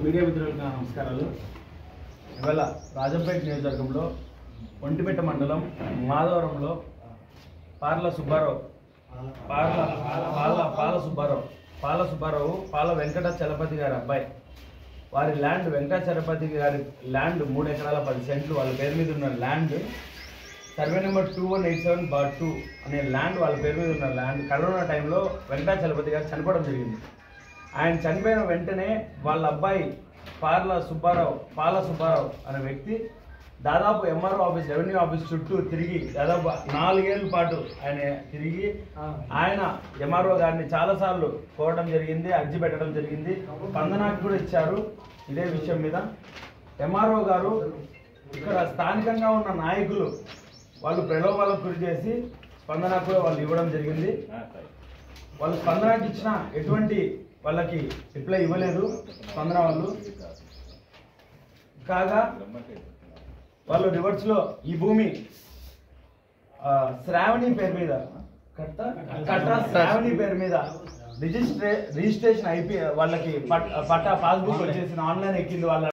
Media మిత్రులకు నమస్కారాలు. ఇవాళ రాజంపేట నియోజకవర్గంలో ఒంటిమిట్ట మండలం మాధవరంలో పాల సుబ్బారావు పాల వెంకట చలపతి గారి అబ్బాయి వారి ల్యాండ్ వెంకట చలపతి గారి ల్యాండ్ 3 ఎకరాల 10 సెంట్లు వాళ్ళ పేరు మీద ఉన్న ల్యాండ్ సర్వే నెంబర్ 2187/2 అనే ల్యాండ్ వాళ్ళ పేరు మీద ఉన్న ల్యాండ్ కరోనా టైంలో వెంకట చలపతి గారు చనిపోవడం జరిగింది. ఆయన చనిపోయిన వెంటనే వాళ్ళ అబ్బాయి పాల సుబ్బారావు అనే వ్యక్తి దాదాపు ఎంఆర్ఓ ఆఫీస్ రెవెన్యూ ఆఫీస్ చుట్టూ తిరిగి దాదాపు 4 ఏళ్ళ పాటు ఆయన తిరిగి ఆయన ఎంఆర్ఓ గారిని చాలాసార్లు కోరడం జరిగింది, అర్జీ పెట్టడం జరిగింది, స్పందనకు కూడా ఇచ్చారు. ఇదే విషయం మీద ఎంఆర్ఓ గారు ఇక్కడ స్థానికంగా ఉన్న నాయకులు వాళ్ళు ప్రలోభాలకు గురి చేసి స్పందనకు కూడా వాళ్ళు ఇవ్వడం జరిగింది. వాళ్ళు స్పందనకి ఇచ్చిన ఎటువంటి వాళ్ళకి రిప్లై ఇవ్వలేదు స్పందన వాళ్ళు. కాగా వాళ్ళు రివర్స్లో ఈ భూమి శ్రావణి పేరు మీద శ్రావణి పేరు మీద రిజిస్ట్రేషన్ అయిపోయి వాళ్ళకి పట్టా పాస్బుక్ వచ్చేసిన ఆన్లైన్ ఎక్కింది వాళ్ళ